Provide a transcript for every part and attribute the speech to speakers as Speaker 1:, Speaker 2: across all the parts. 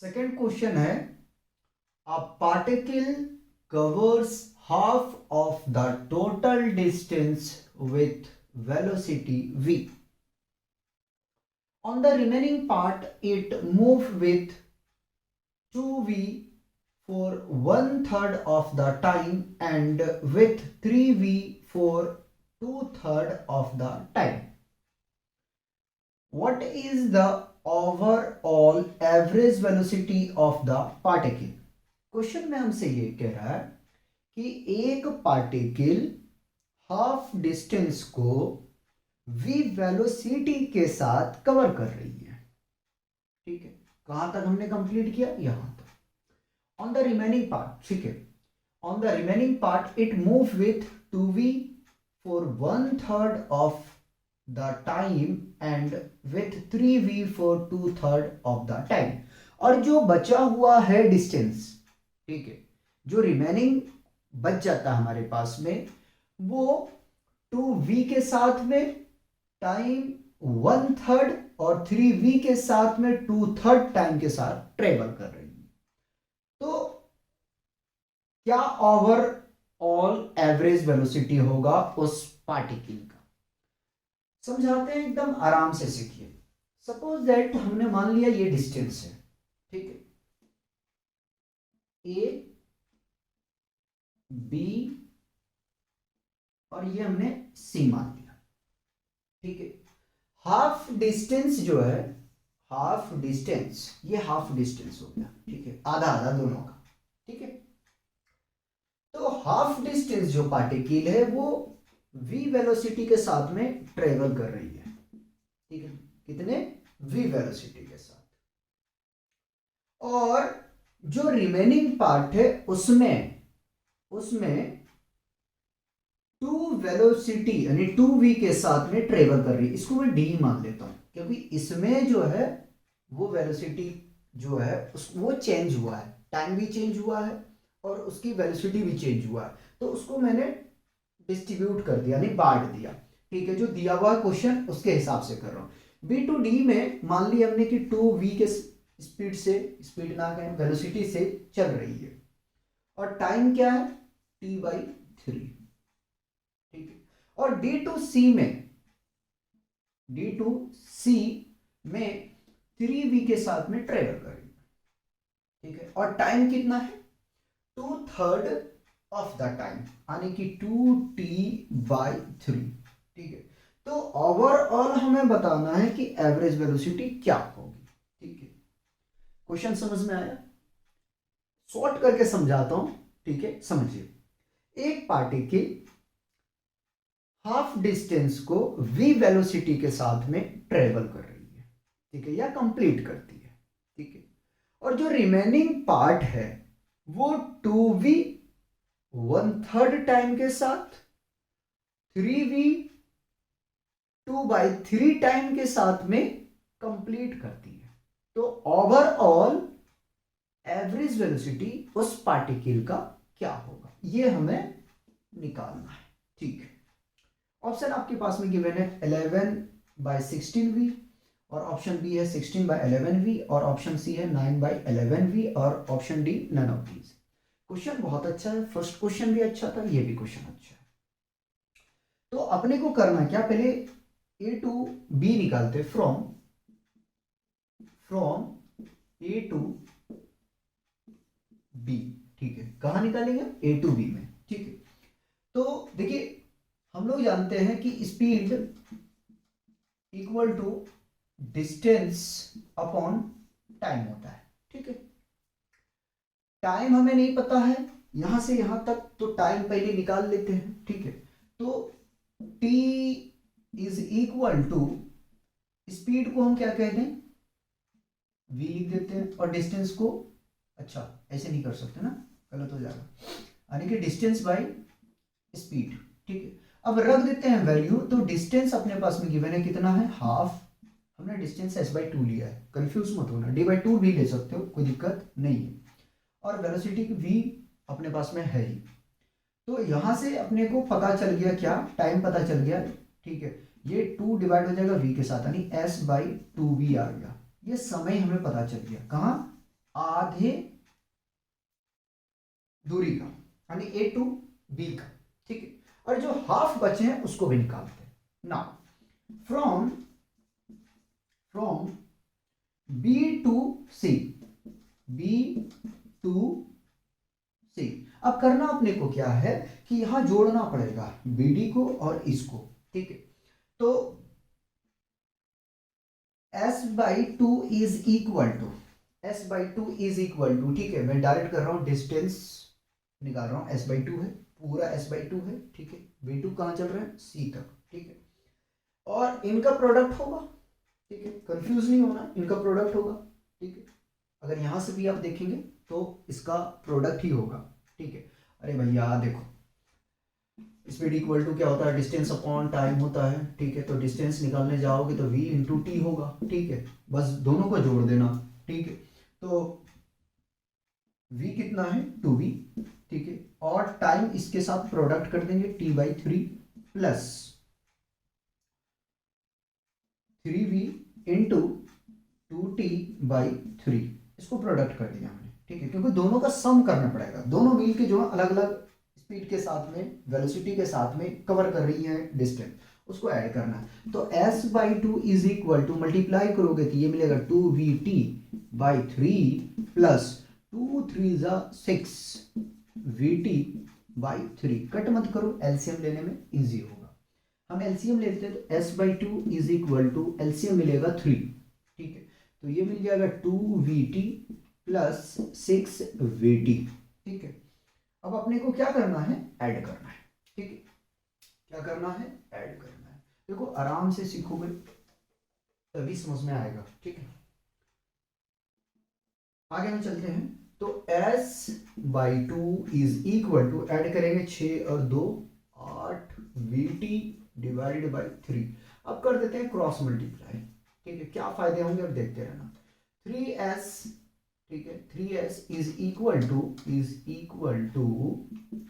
Speaker 1: Second question है, a particle covers half of the total distance with velocity v. On the remaining part, it moves with 2v for 1/3 of the time and with 3v for 2/3 of the time. What is the overall average velocity of the particle? Question में हमसे ये कह रहा है कि एक particle half distance को v velocity के साथ कवर कर रही है। ठीक है, कहां तक हमने कंप्लीट किया? यहां तक। ऑन द रिमेनिंग पार्ट, ठीक है, on the remaining part it move with 2v for 1/3 of the time and with 3v for 2/3 of the time. और जो बचा हुआ है डिस्टेंस, ठीक है, जो रिमेनिंग बच जाता है हमारे पास में, वो 2v के साथ में टाइम 1/3 और 3v के साथ में 2/3 टाइम के साथ ट्रेवल कर रही है। तो क्या ओवरऑल एवरेज वेलोसिटी होगा उस पार्टिकल का? समझाते हैं, एकदम आराम से सीखिए। सपोज दैट हमने मान लिया ये डिस्टेंस है, ठीक है, ए बी और ये हमने सी मान लिया, ठीक है। हाफ डिस्टेंस जो है, हाफ डिस्टेंस, ये हाफ डिस्टेंस हो गया, ठीक है, आधा आधा दोनों का, ठीक है। तो हाफ डिस्टेंस जो पार्टिकल है वो v वेलोसिटी के साथ में ट्रेवल कर रही है, ठीक है, कितने? v वेलोसिटी के साथ। और जो रिमेनिंग पार्ट है उसमें 2 वेलोसिटी यानी 2v के साथ में ट्रेवल कर रही है। इसको मैं d मान लेता हूं, क्योंकि इसमें जो है वो वेलोसिटी जो है वो चेंज हुआ है, टाइम भी चेंज हुआ है और उसकी वेलोसिटी भी चेंज हुआ है, तो उसको मैंने डिस्ट्रीब्यूट कर दिया, यानी बांट दिया, ठीक है। जो दिया हुआ क्वेश्चन उसके हिसाब से कर रहा हूं। b to d में मान लिया हमने कि 2v के स्पीड से, स्पीड ना कहें, वेलोसिटी से चल रही है, और टाइम क्या है? t/3, ठीक है। और d to c में 3v के साथ में ट्रेवल कर रही है, ठीक है, और टाइम कितना है? 2/3 ऑफ द टाइम, यानी कि 2t/3, ठीक है। तो ओवरऑल हमें बताना है कि एवरेज वेलोसिटी क्या होगी, ठीक है। क्वेश्चन समझ में आया? शॉर्ट करके समझाता हूं, ठीक है, समझिए। एक पार्टिकल हाफ डिस्टेंस को v वेलोसिटी के साथ में ट्रेवल कर रही है, ठीक है, या कंप्लीट करती है, ठीक है। और जो रिमेनिंग पार्ट है वो 2v 1/3 टाइम के साथ, 3v 2/3 टाइम के साथ में कंप्लीट करती है। तो ओवरऑल एवरेज वेलोसिटी उस पार्टिकल का क्या होगा, ये हमें निकालना है, ठीक है। ऑप्शन आपके पास में गिवन है 11/16v, और ऑप्शन बी है 16/11v, और ऑप्शन सी है 9/11v, और option D none of these. Question बहुत अच्छा है, फर्स्ट क्वेश्चन भी अच्छा था, ये भी क्वेश्चन अच्छा है। तो अपने को करना क्या, पहले a to b निकालते, फ्रॉम a to b, ठीक है। कहां निकालेंगे? a to b में, ठीक है। तो देखिए, हम लोग जानते हैं कि speed equal to distance upon time होता है, ठीक है। टाइम हमें नहीं पता है यहां से यहां तक, तो टाइम पहले निकाल लेते हैं, ठीक है। तो t is equal to, speed को हम क्या कहते हैं? v लिख देते हैं, और डिस्टेंस को, अच्छा ऐसे नहीं कर सकते ना, गलत हो जाएगा, यानी कि डिस्टेंस बाय स्पीड, ठीक है। अब रख देते हैं वैल्यू, तो डिस्टेंस अपने पास में गिवन है, कितना है? हाफ। हमने डिस्टेंस s/2 लिया है, कंफ्यूज मत होना, d/2 भी ले सकते हो, कोई दिक्कत नहीं है। और वेलोसिटी v अपने पास में है ही, तो यहां से अपने को पता चल गया क्या? टाइम पता चल गया, ठीक है। ये 2 डिवाइड हो जाएगा v के साथ, यानी s/2v आ गया। ये समय हमें पता चल गया, कहां? आधे दूरी का, यानी ए टू बी का, ठीक है। और जो हाफ बचे हैं उसको भी निकालते हैं। Now from from B to C, B to C, अब करना अपने को क्या है कि यहां जोड़ना पड़ेगा बीडी को और इसको, ठीक है। तो s by two is equal to, s by two is equal to, ठीक है, मैं डायरेक्ट कर रहा हूं, डिस्टेंस निकाल रहा हूं, s बाई टू है, पूरा s बाई टू है, ठीक है। b2 कहां चल रहा है, c तक, ठीक है। और इनका प्रोडक्ट होगा, ठीक है, कंफ्यूज नहीं होना, इनका प्रोडक्ट होगा, ठीक है। अगर यहां से भी आप देखेंगे तो इसका प्रोडक्ट ही होगा, ठीक है। अरे भैया देखो, स्पीड इक्वल टू क्या होता है, डिस्टेंस अपॉन टाइम होता है, ठीक है। तो डिस्टेंस निकालने जाओगे तो v इंटू टी होगा, ठीक है, बस दोनों को जोड़ देना, ठीक है। तो v कितना है, 2v, ठीक है। और टाइम इसके साथ प्रोडक्ट कर देंगे, t by three plus 3v into 2t by three, इसको प्रोडक्ट कर दिया हमने, ठीक है, क्योंकि दोनों का सम करना पड़ेगा, दोनों मिल के जो अलग अलग स्पीड के साथ में, वेलोसिटी के साथ में कवर कर रही है डिस्टेंस, उसको ऐड करना है। तो s by two is equal to, multiply करोगे तो ये मिलेगा 2vt by three plus 2 3 6 vt by three, cut मत करो, एलसीएम लेने में इजी होगा। हम एलसीएम लेते हैं तो s by two is equal to, LCM मिलेगा 3, ठीक है। तो ये मिल जाएगा 2vt प्लस 6vt, ठीक है। अब अपने को क्या करना है, ऐड करना है, ठीक है। क्या करना है, ऐड करना है। देखो आराम से सीखोगे तभी समझ में आएगा, ठीक है। आगे हम चलते हैं। तो s by two is equal to, add करेंगे 6 और 2 8 vt डिवाइडेड बाई 3। अब कर देते हैं क्रॉस मल्टीप्लाई, ठीक है। क्या फायदे होंगे अब देखते रहना। 3s, ठीक है, 3s is equal to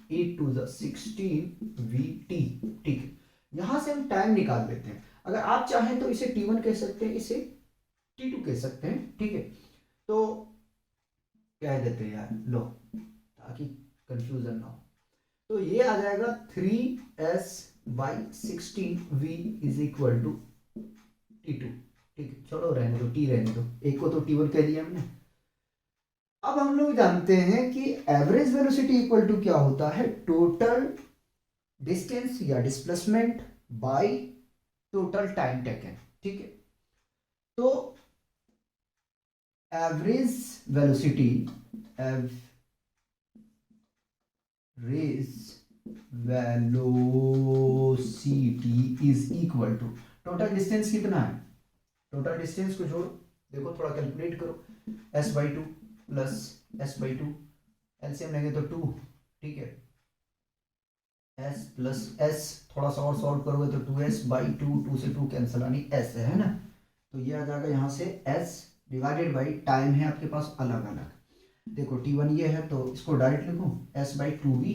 Speaker 1: 8 to the 16 vt, ठीक है। यहां से हम टाइम निकाल लेते हैं, अगर आप चाहें तो इसे t1 कह सकते हैं, इसे t2 कह सकते हैं, ठीक है। तो कह देते हैं यार, लो, ताकि कंफ्यूजन ना हो। तो ये आ जाएगा 3s by 16v is equal to t2, ठीक है। छोड़ो, रहने दो, t रहने दो, एक को तो t1 कह दिया हमने। अब हम लोग जानते हैं कि एवरेज वेलोसिटी इक्वल टू क्या होता है, टोटल डिस्टेंस या displacement by total time taken, ठीक है। तो average velocity, is equal to, total distance कितना है, टोटल डिस्टेंस को जोड़ो, देखो थोड़ा कैलकुलेट करो, s by two plus s by to, LCM लेंगे तो 2, ठीक है। s प्लस s, थोड़ा सा और सॉल्व करोगे तो 2s बाई टू, 2 से 2 कैंसिल, यानी s है ना। तो ये आ जाएगा यहाँ से s डिवाइडेड बाई टाइम है आपके पास अलग अलग, देखो t1 ये है तो इसको डायरेक्ट लिखो s by two v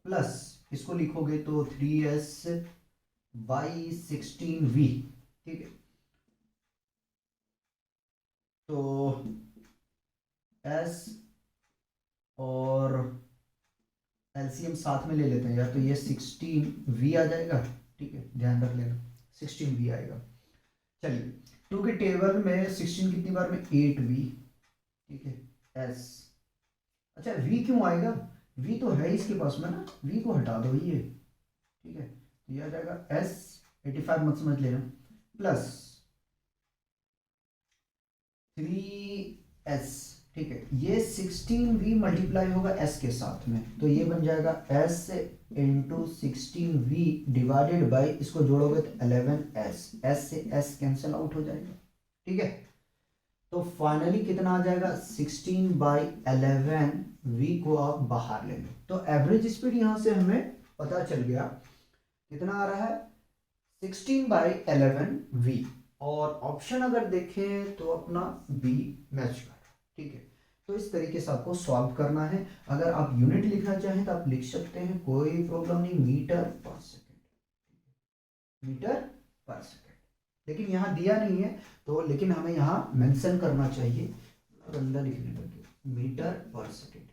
Speaker 1: plus इसको लिखोगे तो 3s बाई 16v, ठीक है। तो s और एलसीएम साथ में ले लेते हैं यार, तो ये 16v आ जाएगा, ठीक है, ध्यान रख लेना 16v आएगा। चलिए, 2 के टेबल में 16 कितनी बार में, 8v, ठीक है। s, अच्छा v क्यों आएगा, v तो है इसके पास में ना, v को हटा दो ये, ठीक है। तो ये आ जाएगा s, 85 मत समझ लेना, प्लस 3s, ठीक है। ये 16v मल्टीप्लाई होगा s के साथ में, तो ये बन जाएगा s into 16v divided by, इसको जोड़ोगे तो 11s, s से s कैंसिल आउट हो जाएगा, ठीक है। तो फाइनली कितना आ जाएगा, 16 बाई 11v को आप बाहर ले लो, तो एवरेज स्पीड यहां से हमें पता चल गया कितना आ रहा है, 16 बाई 11v। और ऑप्शन अगर देखें तो अपना बी मैच कर, ठीक है। तो इस तरीके से आपको सॉल्व करना है, अगर आप यूनिट लिखना चाहें तो आप लिख सकते हैं, कोई प्रॉब्लम नहीं, मीटर पर सेकेंड, मीटर पर सेकेंड, लेकिन यहाँ दिया नहीं है तो, लेकिन हमें यहाँ मेंशन करना चाहिए, गंदा लिखने लगे। मीटर पर सेकेंड।